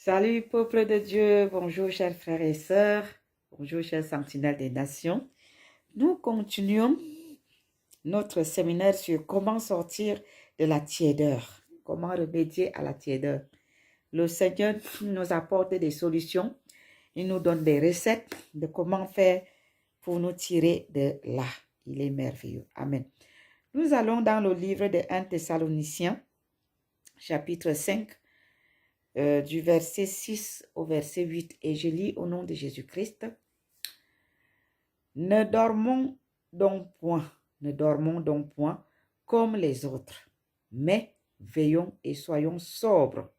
Salut peuple de Dieu, bonjour chers frères et sœurs, bonjour chers sentinelles des nations. Nous continuons notre séminaire sur comment sortir de la tiédeur, comment remédier à la tiédeur. Le Seigneur nous apporte des solutions, il nous donne des recettes de comment faire pour nous tirer de là. Il est merveilleux. Amen. Nous allons dans le livre de 1 Thessaloniciens, chapitre 5, du verset 6 au verset 8, et je lis au nom de Jésus-Christ. Ne dormons donc point comme les autres, mais veillons et soyons sobres.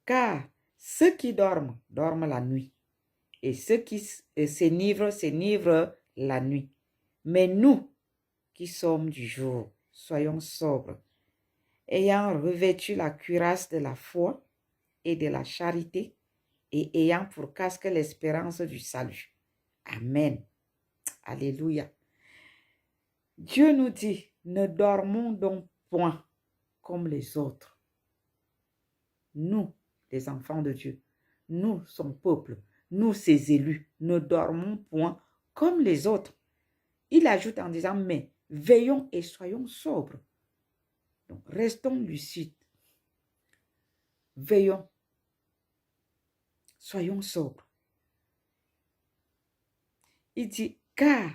Car ceux qui dorment, dorment la nuit, et ceux qui s'enivrent la nuit. Mais nous qui sommes du jour, soyons sobres, ayant revêtu la cuirasse de la foi et de la charité, et ayant pour casque l'espérance du salut. Amen. Alléluia. Dieu nous dit, ne dormons donc point comme les autres. Nous, les enfants de Dieu, nous, son peuple, nous, ses élus, ne dormons point comme les autres. Il ajoute en disant, mais veillons et soyons sobres. Donc, restons lucides. Veillons. Soyons sobres. Il dit, car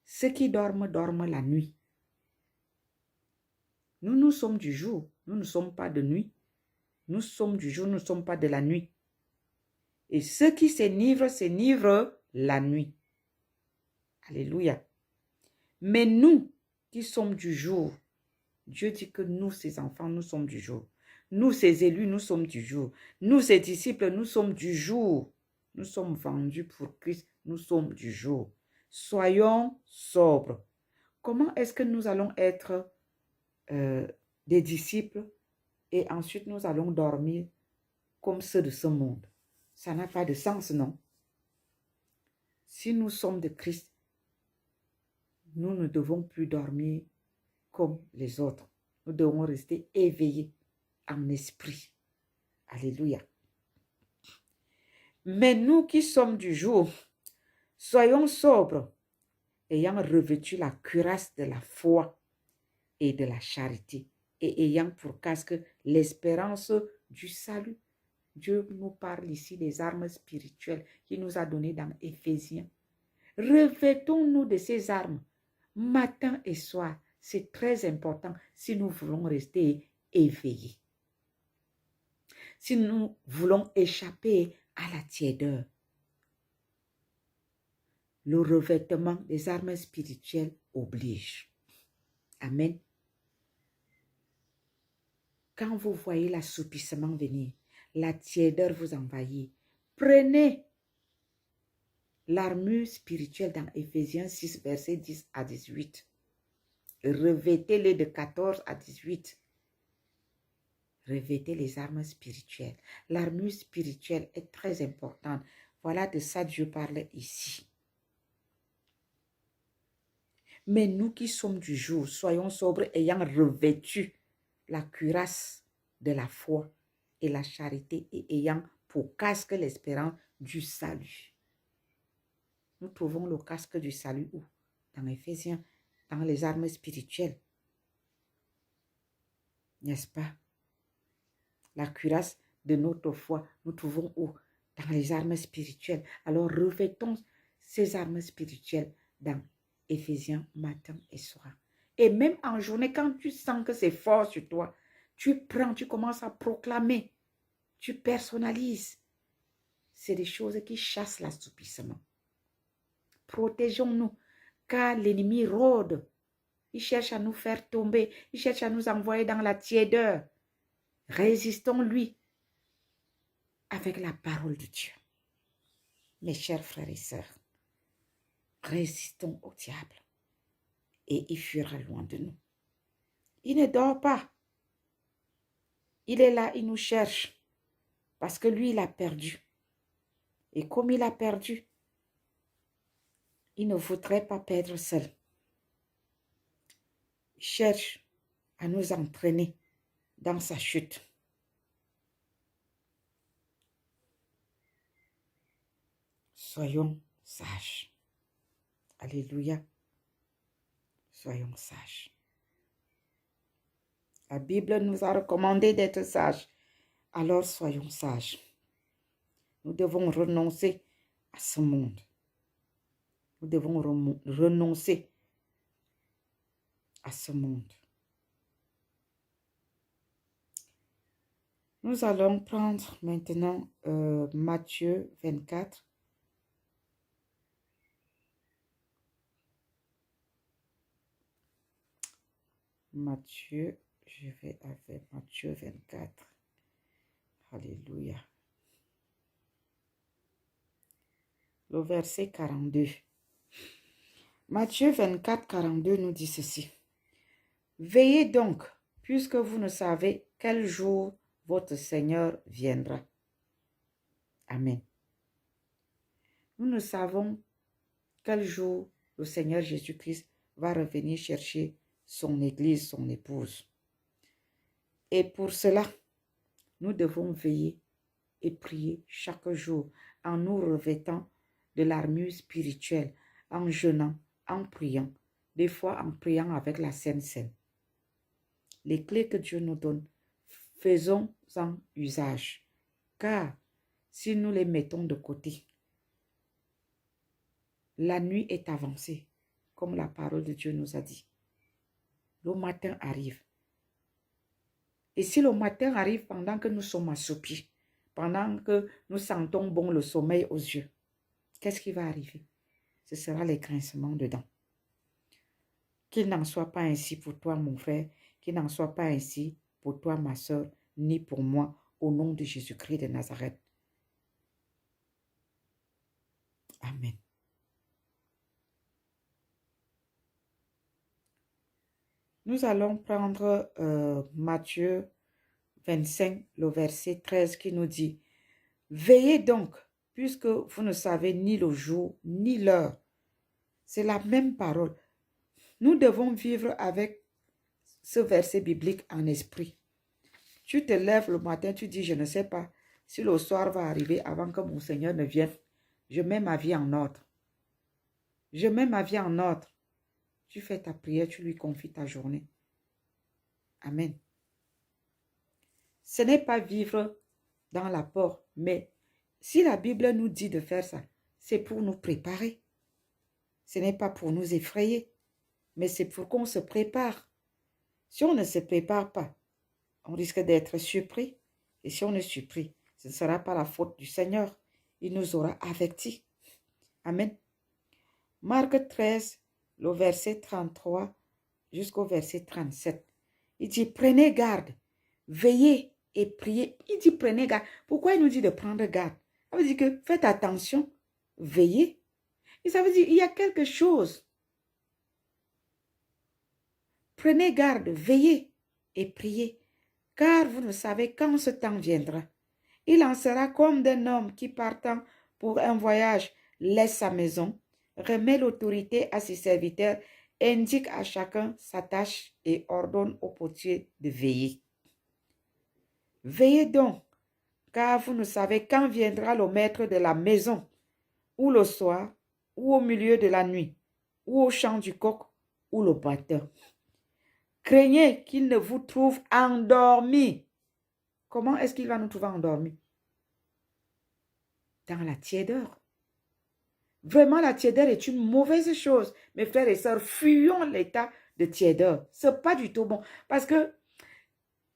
ceux qui dorment, dorment la nuit. Nous sommes du jour, nous ne sommes pas de nuit. Nous sommes du jour, nous ne sommes pas de la nuit. Et ceux qui s'enivrent la nuit. Alléluia. Mais nous qui sommes du jour, Dieu dit que nous, ses enfants, nous sommes du jour. Nous, ses élus, nous sommes du jour. Nous, ses disciples, nous sommes du jour. Nous sommes vendus pour Christ, nous sommes du jour. Soyons sobres. Comment est-ce que nous allons être des disciples et ensuite nous allons dormir comme ceux de ce monde? Ça n'a pas de sens, non? Si nous sommes de Christ, nous ne devons plus dormir comme les autres. Nous devons rester éveillés en esprit. Alléluia. Mais nous qui sommes du jour, soyons sobres, ayant revêtu la cuirasse de la foi et de la charité, et ayant pour casque l'espérance du salut. Dieu nous parle ici des armes spirituelles qu'il nous a données dans Éphésiens. Revêtons-nous de ces armes, matin et soir. C'est très important si nous voulons rester éveillés. Si nous voulons échapper à la tiédeur. Le revêtement des armes spirituelles oblige. Amen. Quand vous voyez l'assoupissement venir, la tiédeur vous envahit, prenez l'armure spirituelle dans Éphésiens 6, versets 10 à 18. Revêtez-les de 14 à 18. Revêtez les armes spirituelles. L'armure spirituelle est très importante. Voilà de ça Dieu parle ici. Mais nous qui sommes du jour, soyons sobres ayant revêtu la cuirasse de la foi et la charité et ayant pour casque l'espérance du salut. Nous trouvons le casque du salut où? Dans Éphésiens, dans les armes spirituelles. N'est-ce pas? La cuirasse de notre foi, nous trouvons où? Dans les armes spirituelles. Alors revêtons ces armes spirituelles dans Éphésiens matin et soir. Et même en journée, quand tu sens que c'est fort sur toi, tu prends, tu commences à proclamer, tu personnalises. C'est des choses qui chassent l'assoupissement. Protégeons-nous, car l'ennemi rôde. Il cherche à nous faire tomber, il cherche à nous envoyer dans la tiédeur. Résistons-lui avec la parole de Dieu. Mes chers frères et sœurs, résistons au diable et il fuira loin de nous. Il ne dort pas. Il est là, il nous cherche parce que lui, il a perdu. Et comme il a perdu, il ne voudrait pas perdre seul. Il cherche à nous entraîner dans sa chute. Soyons sages. Alléluia. Soyons sages. La Bible nous a recommandé d'être sages. Alors soyons sages. Nous devons renoncer à ce monde. Nous devons renoncer à ce monde. Nous allons prendre maintenant Matthieu 24. Matthieu, je vais avec Matthieu 24. Alléluia. Le verset 42. Matthieu 24, 42 nous dit ceci. Veillez donc, puisque vous ne savez quel jour votre Seigneur viendra. Amen. Nous ne savons quel jour le Seigneur Jésus-Christ va revenir chercher son Église, son épouse. Et pour cela, nous devons veiller et prier chaque jour en nous revêtant de l'armure spirituelle, en jeûnant, en priant, des fois en priant avec la Sainte Seine. Les clés que Dieu nous donne, faisons-en usage, car si nous les mettons de côté, la nuit est avancée, comme la parole de Dieu nous a dit. Le matin arrive. Et si le matin arrive pendant que nous sommes assoupis, pendant que nous sentons bon le sommeil aux yeux, qu'est-ce qui va arriver? Ce sera les grincements dedans. Qu'il n'en soit pas ainsi pour toi, mon frère, qu'il n'en soit pas ainsi pour toi, ma soeur, ni pour moi, au nom de Jésus-Christ de Nazareth. Amen. Nous allons prendre Matthieu 25, le verset 13 qui nous dit « Veillez donc, puisque vous ne savez ni le jour ni l'heure. » C'est la même parole. Nous devons vivre avec ce verset biblique en esprit. Tu te lèves le matin, tu dis « Je ne sais pas si le soir va arriver avant que mon Seigneur ne vienne. Je mets ma vie en ordre. Je mets ma vie en ordre. » Tu fais ta prière, tu lui confies ta journée. Amen. Ce n'est pas vivre dans la peur, mais si la Bible nous dit de faire ça, c'est pour nous préparer. Ce n'est pas pour nous effrayer, mais c'est pour qu'on se prépare. Si on ne se prépare pas, on risque d'être surpris. Et si on est surpris, ce ne sera pas la faute du Seigneur. Il nous aura avertis. Amen. Marc 13, le verset 33 jusqu'au verset 37. Il dit, prenez garde, veillez et priez. Il dit, prenez garde. Pourquoi il nous dit de prendre garde? Ça veut dire que faites attention, veillez. Et ça veut dire il y a quelque chose. Prenez garde, veillez et priez, car vous ne savez quand ce temps viendra. Il en sera comme d'un homme qui, partant pour un voyage, laisse sa maison, remet l'autorité à ses serviteurs, indique à chacun sa tâche et ordonne au portier de veiller. Veillez donc, car vous ne savez quand viendra le maître de la maison, ou le soir, ou au milieu de la nuit, ou au chant du coq, ou le batteur. Craignez qu'il ne vous trouve endormi. Comment est-ce qu'il va nous trouver endormis? Dans la tiédeur. Vraiment, la tiédeur est une mauvaise chose. Mes frères et sœurs, fuyons l'état de tiédeur. Ce n'est pas du tout bon. Parce que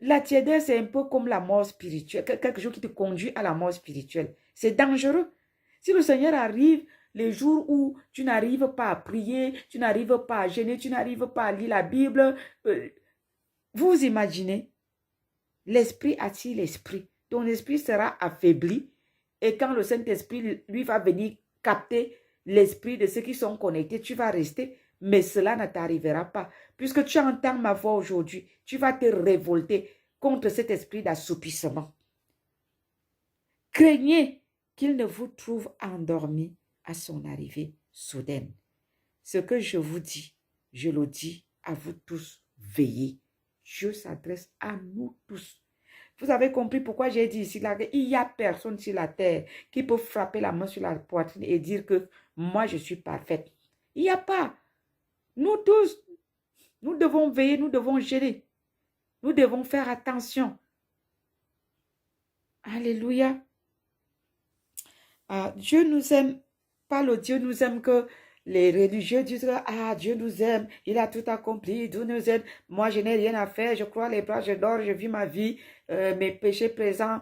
la tiédeur, c'est un peu comme la mort spirituelle. Quelque chose qui te conduit à la mort spirituelle. C'est dangereux. Si le Seigneur arrive les jours où tu n'arrives pas à prier, tu n'arrives pas à jeûner, tu n'arrives pas à lire la Bible, vous imaginez, l'esprit attire l'esprit. Ton esprit sera affaibli. Et quand le Saint-Esprit, lui, va venir capter l'esprit de ceux qui sont connectés, tu vas rester. Mais cela ne t'arrivera pas. Puisque tu entends ma voix aujourd'hui, tu vas te révolter contre cet esprit d'assoupissement. Craignez qu'il ne vous trouve endormi à son arrivée soudaine. Ce que je vous dis, je le dis à vous tous, veillez. Dieu s'adresse à nous tous. Vous avez compris pourquoi j'ai dit ici, là, il n'y a personne sur la terre qui peut frapper la main sur la poitrine et dire que moi, je suis parfaite. Il n'y a pas. Nous tous, nous devons veiller, nous devons gérer. Nous devons faire attention. Alléluia. Ah, Dieu nous aime. Pas le Dieu nous aime que les religieux disent, ah, Dieu nous aime, il a tout accompli, Dieu nous aime. Moi, je n'ai rien à faire, je crois les bras, je dors, je vis ma vie. Mes péchés présents,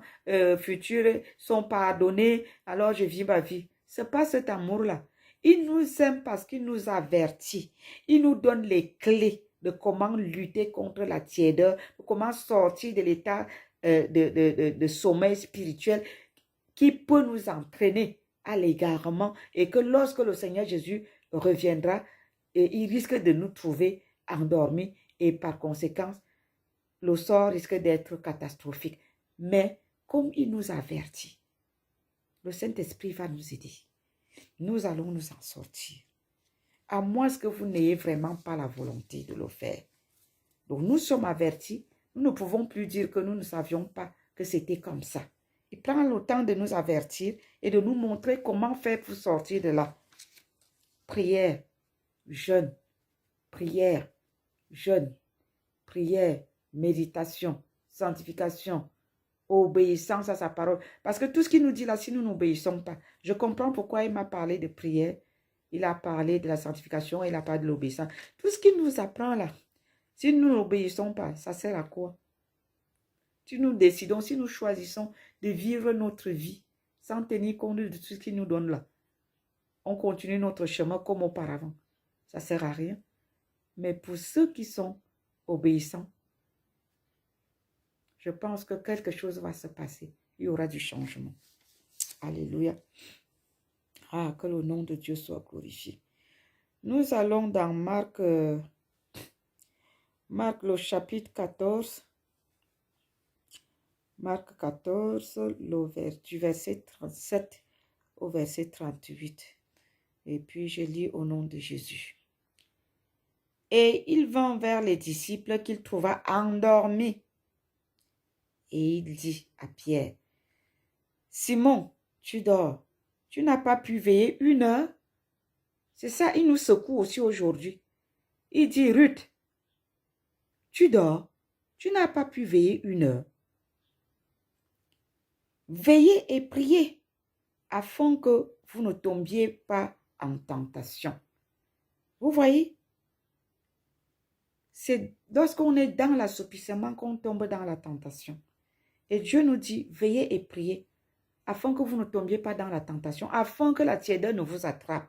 futurs sont pardonnés, alors je vis ma vie. Ce n'est pas cet amour-là. Il nous aime parce qu'il nous avertit. Il nous donne les clés de comment lutter contre la tiédeur, de comment sortir de l'état de sommeil spirituel qui peut nous entraîner à l'égarement et que lorsque le Seigneur Jésus reviendra, il risque de nous trouver endormis et par conséquent, le sort risque d'être catastrophique. Mais comme il nous avertit, le Saint-Esprit va nous aider. Nous allons nous en sortir. À moins que vous n'ayez vraiment pas la volonté de le faire. Donc nous sommes avertis, nous ne pouvons plus dire que nous ne savions pas que c'était comme ça. Il prend le temps de nous avertir et de nous montrer comment faire pour sortir de là. Prière, jeûne, prière, jeûne, prière, méditation, sanctification, obéissance à sa parole. Parce que tout ce qu'il nous dit là, si nous n'obéissons pas, je comprends pourquoi il m'a parlé de prière, il a parlé de la sanctification, il a parlé de l'obéissance. Tout ce qu'il nous apprend là, si nous n'obéissons pas, ça sert à quoi? Si nous décidons, si nous choisissons de vivre notre vie sans tenir compte de tout ce qu'il nous donne là, on continue notre chemin comme auparavant. Ça ne sert à rien. Mais pour ceux qui sont obéissants, je pense que quelque chose va se passer. Il y aura du changement. Alléluia. Ah, que le nom de Dieu soit glorifié. Nous allons dans Marc le chapitre 14. Marc 14, du verset 37 au verset 38. Et puis je lis au nom de Jésus. Et il vint vers les disciples qu'il trouva endormis. Et il dit à Pierre, Simon, tu dors, tu n'as pas pu veiller 1 heure? C'est ça, il nous secoue aussi aujourd'hui. Il dit, Ruth, tu dors, tu n'as pas pu veiller 1 heure. Veillez et priez afin que vous ne tombiez pas en tentation. Vous voyez? C'est lorsqu'on est dans l'assoupissement qu'on tombe dans la tentation. Et Dieu nous dit, veillez et priez afin que vous ne tombiez pas dans la tentation, afin que la tiédeur ne vous attrape.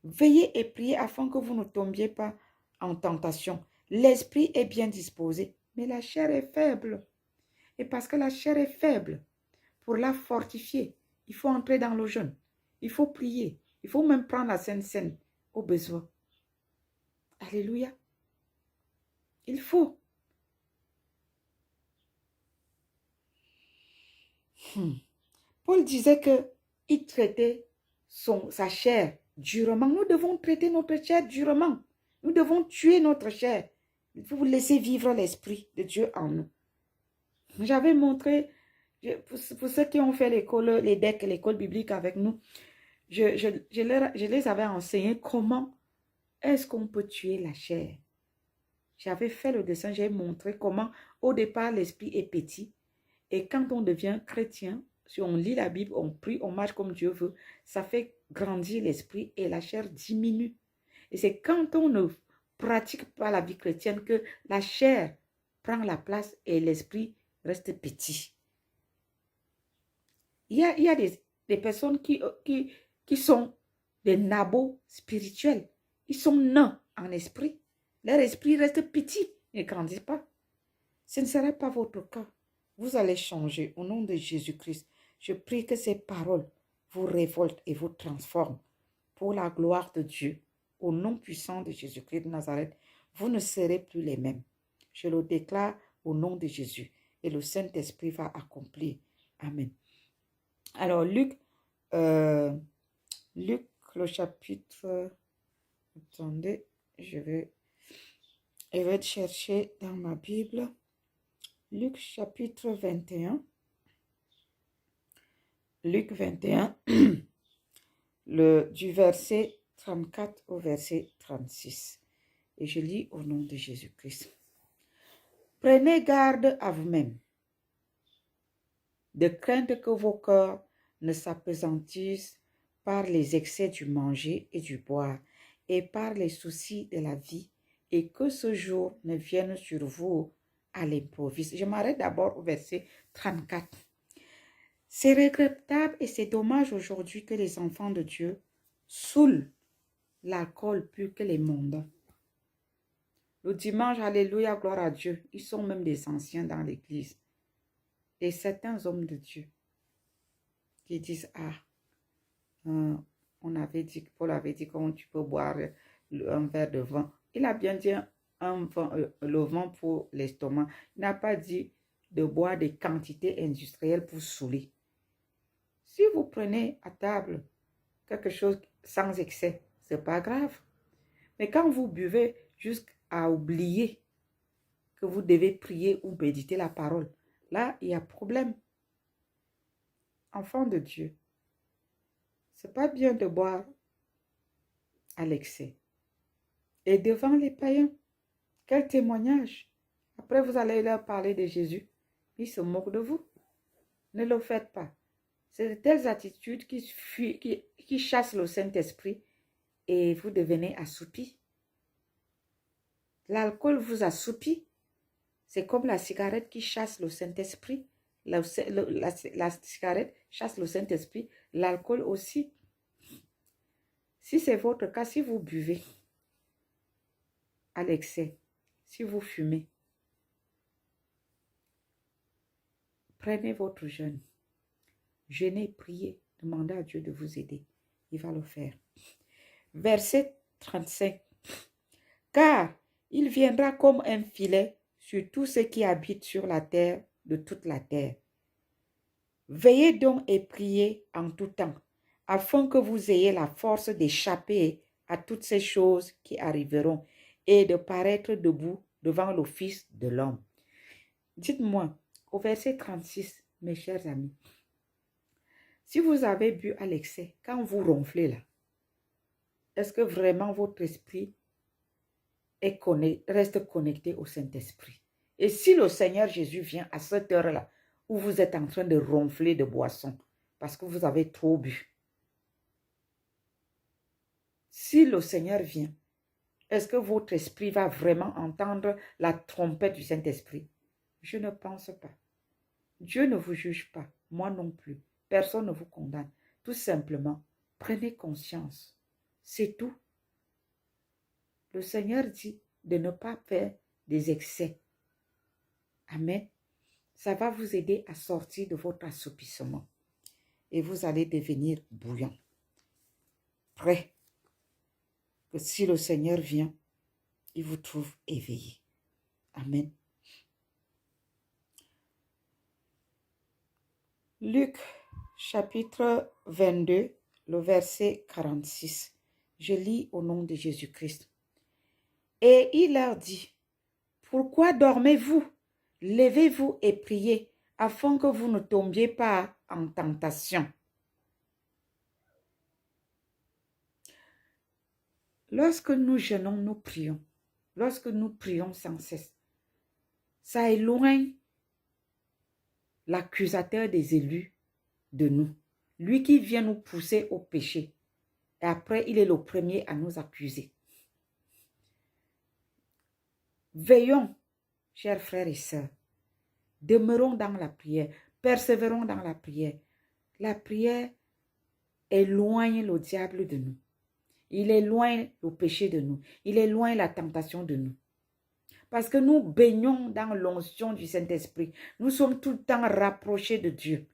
Veillez et priez afin que vous ne tombiez pas en tentation. L'esprit est bien disposé, mais la chair est faible. Et parce que la chair est faible, pour la fortifier, il faut entrer dans le jeûne. Il faut prier. Il faut même prendre la Sainte Seine au besoin. Alléluia. Il faut. Paul disait qu'il traitait sa chair durement. Nous devons traiter notre chair durement. Nous devons tuer notre chair. Il faut laisser vivre l'Esprit de Dieu en nous. J'avais montré, pour ceux qui ont fait l'école, les DEC, l'école biblique avec nous, je les avais enseigné comment est-ce qu'on peut tuer la chair. J'avais fait le dessin, j'ai montré comment au départ l'esprit est petit et quand on devient chrétien, si on lit la Bible, on prie, on marche comme Dieu veut, ça fait grandir l'esprit et la chair diminue. Et c'est quand on ne pratique pas la vie chrétienne que la chair prend la place et l'esprit reste petit. Il y a des personnes qui sont des nabots spirituels. Ils sont nains en esprit. Leur esprit reste petit, ils ne grandissent pas. Ce ne sera pas votre cas. Vous allez changer au nom de Jésus-Christ. Je prie que ces paroles vous révoltent et vous transforment pour la gloire de Dieu. Au nom puissant de Jésus-Christ de Nazareth, vous ne serez plus les mêmes. Je le déclare au nom de Jésus et le Saint-Esprit va accomplir. Amen. Alors, Luc, le chapitre... Attendez, je vais chercher dans ma Bible. Luc chapitre 21. Luc 21, du verset 34 au verset 36. Et je lis au nom de Jésus-Christ. Prenez garde à vous-même, de crainte que vos cœurs ne s'appesantissent par les excès du manger et du boire, et par les soucis de la vie, et que ce jour ne vienne sur vous à l'improviste. Je m'arrête d'abord au verset 34. C'est regrettable et c'est dommage aujourd'hui que les enfants de Dieu saoulent l'alcool plus que les mondains. Le dimanche, alléluia, gloire à Dieu, ils sont même des anciens dans l'église. Et certains hommes de Dieu qui disent, on avait dit, Paul avait dit comment tu peux boire un verre de vin. Il a bien dit le vin pour l'estomac. Il n'a pas dit de boire des quantités industrielles pour saouler. Si vous prenez à table quelque chose sans excès, ce n'est pas grave. Mais quand vous buvez jusqu'à oublier que vous devez prier ou méditer la parole, là, il y a problème. Enfant de Dieu, ce n'est pas bien de boire à l'excès. Et devant les païens, quel témoignage. Après, vous allez leur parler de Jésus. Ils se moquent de vous. Ne le faites pas. C'est de telles attitudes qui chassent le Saint-Esprit et vous devenez assoupi. L'alcool vous assoupit. C'est comme la cigarette qui chasse le Saint-Esprit. La cigarette chasse le Saint-Esprit. L'alcool aussi. Si c'est votre cas, si vous buvez à l'excès, si vous fumez, prenez votre jeûne. Jeûnez, priez, demandez à Dieu de vous aider. Il va le faire. Verset 35. Car il viendra comme un filet sur tous ceux qui habitent sur la terre, de toute la terre. Veillez donc et priez en tout temps, afin que vous ayez la force d'échapper à toutes ces choses qui arriveront et de paraître debout devant le Fils de l'homme. Dites-moi, au verset 36, mes chers amis, si vous avez bu à l'excès, quand vous ronflez là, est-ce que vraiment votre esprit reste connecté au Saint-Esprit? Et si le Seigneur Jésus vient à cette heure-là, où vous êtes en train de ronfler de boisson, parce que vous avez trop bu, si le Seigneur vient, est-ce que votre esprit va vraiment entendre la trompette du Saint-Esprit? Je ne pense pas. Dieu ne vous juge pas, moi non plus. Personne ne vous condamne. Tout simplement, prenez conscience. C'est tout. Le Seigneur dit de ne pas faire des excès. Amen. Ça va vous aider à sortir de votre assoupissement. Et vous allez devenir bouillant. Prêt. Que si le Seigneur vient, il vous trouve éveillé. Amen. Luc chapitre 22, le verset 46. Je lis au nom de Jésus-Christ. Et il leur dit, pourquoi dormez-vous? Levez-vous et priez, afin que vous ne tombiez pas en tentation. Lorsque nous jeûnons, nous prions. Lorsque nous prions sans cesse, ça éloigne l'accusateur des élus de nous. Lui qui vient nous pousser au péché. Et après, il est le premier à nous accuser. Veillons, chers frères et sœurs. Demeurons dans la prière. Persévérons dans la prière. La prière éloigne le diable de nous. Il éloigne le péché de nous. Il éloigne la tentation de nous. Parce que nous baignons dans l'onction du Saint-Esprit. Nous sommes tout le temps rapprochés de Dieu.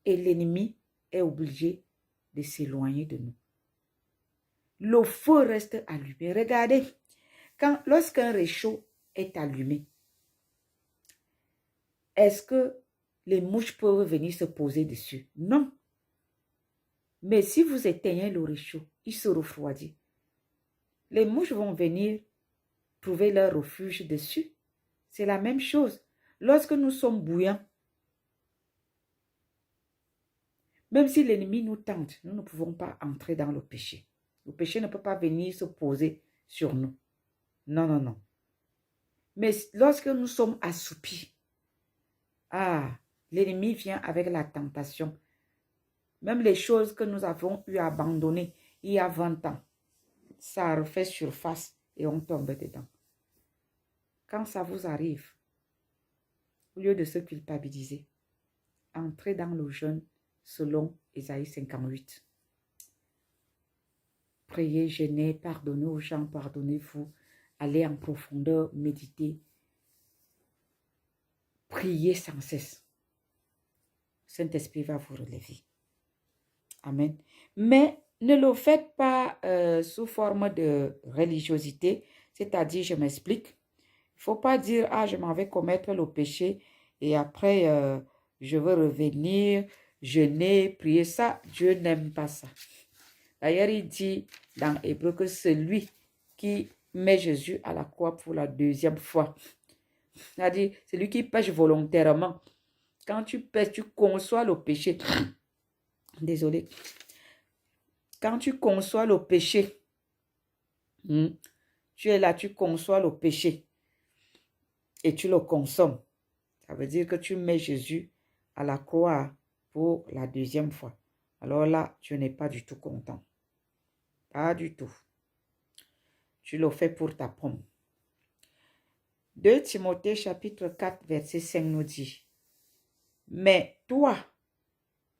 Et l'ennemi est obligé de s'éloigner de nous. Le feu reste allumé. Regardez, lorsqu'un réchaud est allumé, est-ce que les mouches peuvent venir se poser dessus? Non. Mais si vous éteignez le réchaud, il se refroidit. Les mouches vont venir trouver leur refuge dessus. C'est la même chose. Lorsque nous sommes bouillants, même si l'ennemi nous tente, nous ne pouvons pas entrer dans le péché. Le péché ne peut pas venir se poser sur nous. Non, non, non. Mais lorsque nous sommes assoupis, l'ennemi vient avec la tentation. Même les choses que nous avons eu à abandonner il y a 20 ans, ça refait surface et on tombe dedans. Quand ça vous arrive, au lieu de se culpabiliser, entrez dans le jeûne selon Ésaïe 58. Priez, jeûnez, pardonnez aux gens, pardonnez-vous. Allez en profondeur, méditez. Priez sans cesse. Saint-Esprit va vous relever. Amen. Mais ne le faites pas sous forme de religiosité, c'est-à-dire, je m'explique. Il ne faut pas dire, je m'en vais commettre le péché et après, je veux revenir, jeûner, prier. Ça, Dieu n'aime pas ça. D'ailleurs, il dit dans Hébreu que celui qui met Jésus à la croix pour la deuxième fois, c'est-à-dire celui qui pêche volontairement. Quand tu pêches, tu conçois le péché. Désolé. Quand tu conçois le péché, tu es là, tu conçois le péché et tu le consommes. Ça veut dire que tu mets Jésus à la croix pour la deuxième fois. Alors là, tu n'es pas du tout content. Pas du tout. Tu le fais pour ta pomme. 2 Timothée chapitre 4 verset 5 nous dit, « Mais toi,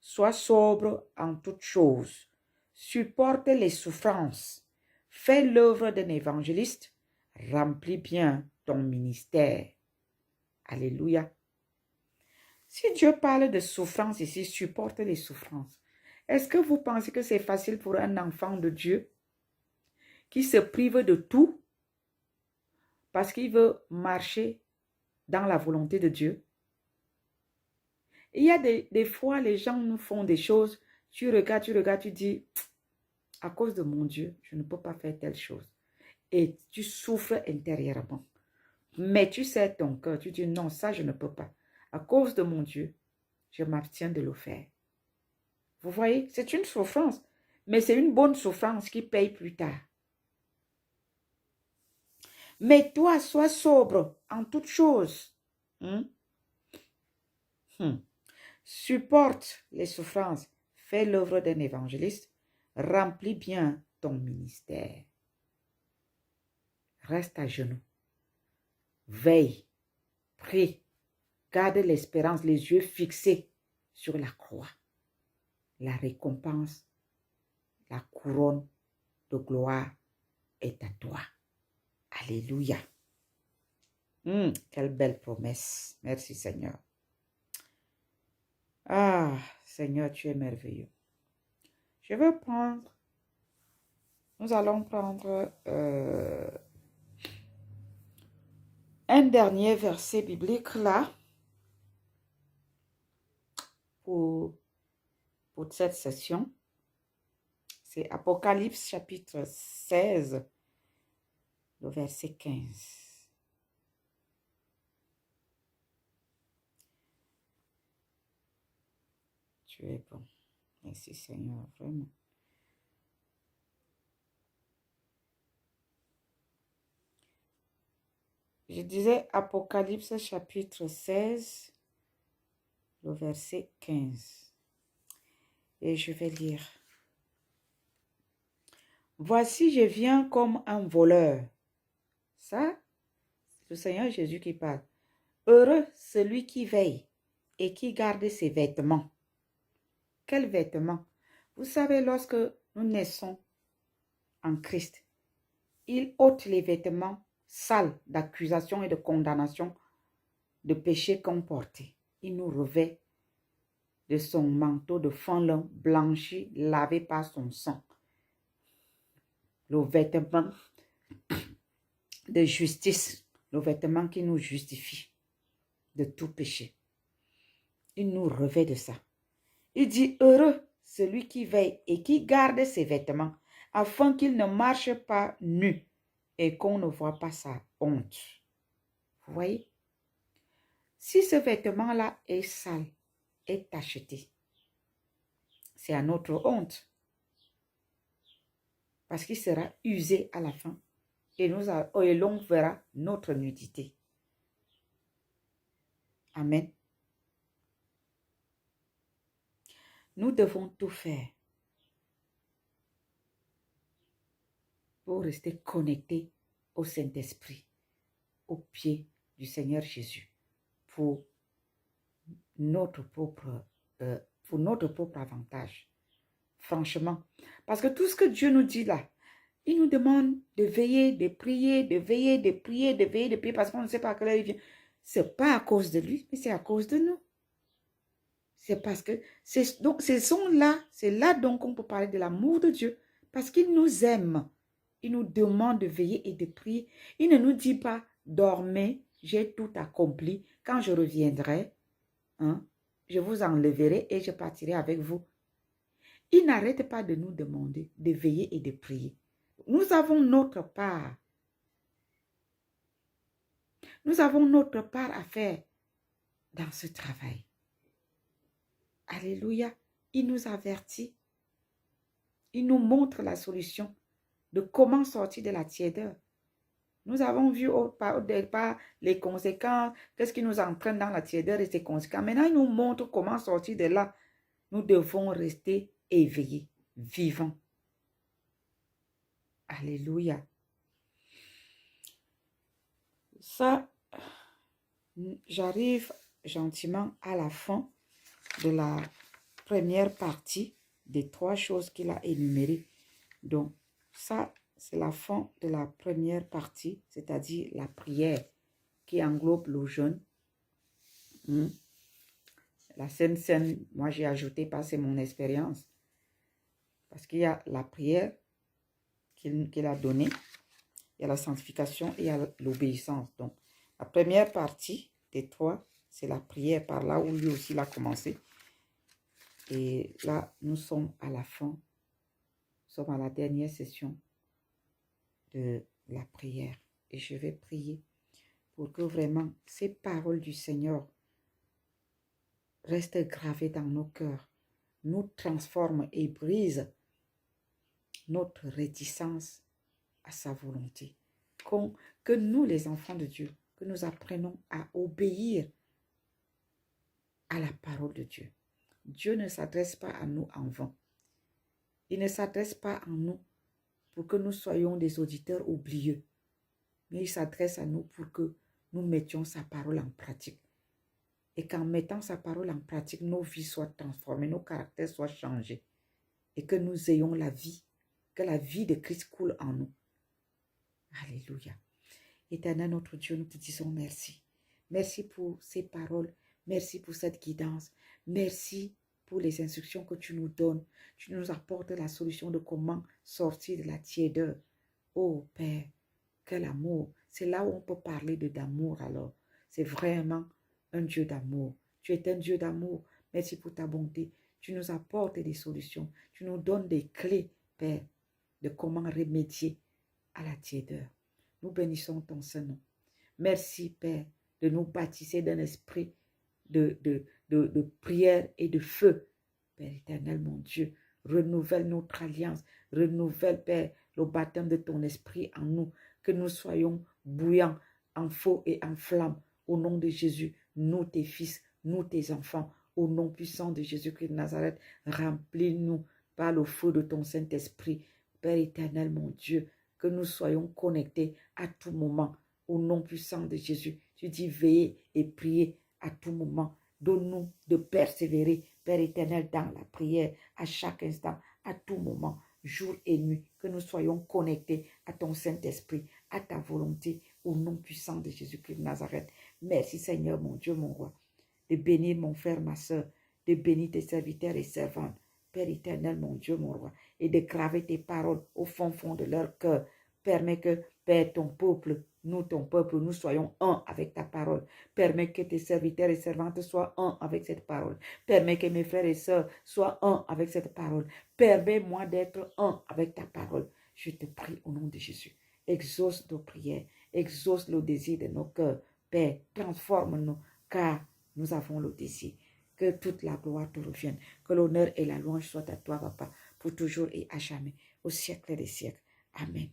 sois sobre en toutes choses, supporte les souffrances, fais l'œuvre d'un évangéliste, remplis bien ton ministère. » Alléluia. Si Dieu parle de souffrance ici, supporte les souffrances. Est-ce que vous pensez que c'est facile pour un enfant de Dieu qui se prive de tout parce qu'il veut marcher dans la volonté de Dieu? Il y a des fois, les gens nous font des choses, tu regardes, tu dis, à cause de mon Dieu, je ne peux pas faire telle chose. Et tu souffres intérieurement. Mais tu sais ton cœur, tu dis, non, ça je ne peux pas. À cause de mon Dieu, je m'abstiens de le faire. Vous voyez, c'est une souffrance, mais c'est une bonne souffrance qui paye plus tard. Mais toi, sois sobre en toutes choses. Supporte les souffrances. Fais l'œuvre d'un évangéliste. Remplis bien ton ministère. Reste à genoux. Veille. Prie. Garde l'espérance, les yeux fixés sur la croix. La récompense, la couronne de gloire est à toi. Alléluia. Quelle belle promesse. Merci Seigneur. Seigneur, tu es merveilleux. Je vais prendre, nous allons prendre un dernier verset biblique là pour cette session. C'est Apocalypse chapitre 16, le verset 15. Tu es bon. Merci Seigneur, vraiment. Je disais Apocalypse chapitre 16, le verset 15. Et je vais lire. Voici, je viens comme un voleur. Ça, c'est le Seigneur Jésus qui parle. Heureux celui qui veille et qui garde ses vêtements. Quels vêtements? Vous savez, lorsque nous naissons en Christ, il ôte les vêtements sales d'accusation et de condamnation de péché qu'on portait. Il nous revêt de son manteau de fin lin blanchi, lavé par son sang. Le vêtement de justice, le vêtement qui nous justifie de tout péché. Il nous revêt de ça. Il dit, heureux celui qui veille et qui garde ses vêtements, afin qu'il ne marche pas nu et qu'on ne voit pas sa honte. Vous voyez? Si ce vêtement-là est sale, est tacheté, c'est à notre honte. Parce qu'il sera usé à la fin. Et l'on verra notre nudité. Amen. Nous devons tout faire pour rester connectés au Saint-Esprit, au pied du Seigneur Jésus, pour notre propre avantage. Franchement. Parce que tout ce que Dieu nous dit là, il nous demande de veiller, de prier, de veiller, de prier, de veiller, de prier, parce qu'on ne sait pas à quelle heure il vient. Ce n'est pas à cause de lui, mais c'est à cause de nous. C'est parce que c'est là donc qu'on peut parler de l'amour de Dieu. Parce qu'il nous aime. Il nous demande de veiller et de prier. Il ne nous dit pas, dormez, j'ai tout accompli. Quand je reviendrai, hein, je vous enlèverai et je partirai avec vous. Il n'arrête pas de nous demander de veiller et de prier. Nous avons notre part. Nous avons notre part à faire dans ce travail. Alléluia. Il nous avertit. Il nous montre la solution de comment sortir de la tiédeur. Nous avons vu au départ les conséquences, qu'est-ce qui nous entraîne dans la tiédeur et ses conséquences. Maintenant, il nous montre comment sortir de là. Nous devons rester éveillés, vivants. Alléluia. Ça, j'arrive gentiment à la fin de la première partie des 3 choses qu'il a énumérées. Donc, ça, c'est la fin de la première partie, c'est-à-dire la prière qui englobe le jeûne. La scène, moi j'ai ajouté parce que c'est mon expérience. Parce qu'il y a la prière qu'il a donnée, il y a la sanctification et il y a l'obéissance. Donc, la première partie des 3, c'est la prière, par là où lui aussi il a commencé. Et là, nous sommes à la fin, nous sommes à la dernière session de la prière. Et je vais prier pour que vraiment ces paroles du Seigneur restent gravées dans nos cœurs, nous transforment et brisent notre réticence à sa volonté. Que nous, les enfants de Dieu, que nous apprenons à obéir à la parole de Dieu. Dieu ne s'adresse pas à nous en vain. Il ne s'adresse pas à nous pour que nous soyons des auditeurs oublieux, mais il s'adresse à nous pour que nous mettions sa parole en pratique. Et qu'en mettant sa parole en pratique, nos vies soient transformées, nos caractères soient changés. Et que nous ayons la vie, que la vie de Christ coule en nous. Alléluia. Éternel notre Dieu, nous te disons merci. Merci pour ces paroles. Merci pour cette guidance. Merci pour les instructions que tu nous donnes. Tu nous apportes la solution de comment sortir de la tiédeur. Oh Père, quel amour. C'est là où on peut parler d'amour alors. C'est vraiment un Dieu d'amour. Tu es un Dieu d'amour. Merci pour ta bonté. Tu nous apportes des solutions. Tu nous donnes des clés, Père, de comment remédier à la tiédeur. Nous bénissons ton Saint-Nom. Merci, Père, de nous baptiser d'un esprit de prière et de feu. Père éternel, mon Dieu, renouvelle notre alliance. Renouvelle, Père, le baptême de ton esprit en nous. Que nous soyons bouillants en feu et en flamme. Au nom de Jésus, nous tes fils, nous tes enfants. Au nom puissant de Jésus-Christ de Nazareth, remplis-nous par le feu de ton Saint-Esprit. Père éternel, mon Dieu, que nous soyons connectés à tout moment. Au nom puissant de Jésus, tu dis veiller et prier à tout moment. Donne-nous de persévérer, Père éternel, dans la prière à chaque instant, à tout moment, jour et nuit. Que nous soyons connectés à ton Saint-Esprit, à ta volonté, au nom puissant de Jésus-Christ de Nazareth. Merci Seigneur, mon Dieu, mon roi, de bénir mon frère, ma soeur, de bénir tes serviteurs et servantes. Père éternel, mon Dieu, mon roi, et de graver tes paroles au fond de leur cœur. Permets que, Père, ton peuple, nous soyons un avec ta parole. Permets que tes serviteurs et servantes soient un avec cette parole. Permets que mes frères et sœurs soient un avec cette parole. Permets-moi d'être un avec ta parole. Je te prie au nom de Jésus. Exauce nos prières, exauce le désir de nos cœurs. Père, transforme-nous car nous avons le désir que toute la gloire te revienne, que l'honneur et la louange soient à toi, papa, pour toujours et à jamais, au siècle des siècles. Amen.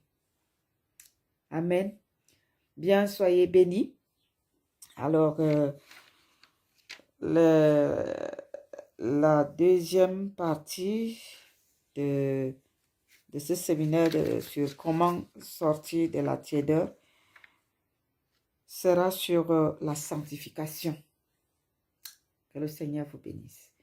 Amen. Bien, soyez bénis. Alors, la deuxième partie de ce séminaire sur comment sortir de la tiédeur sera sur la sanctification. Que le Seigneur vous bénisse.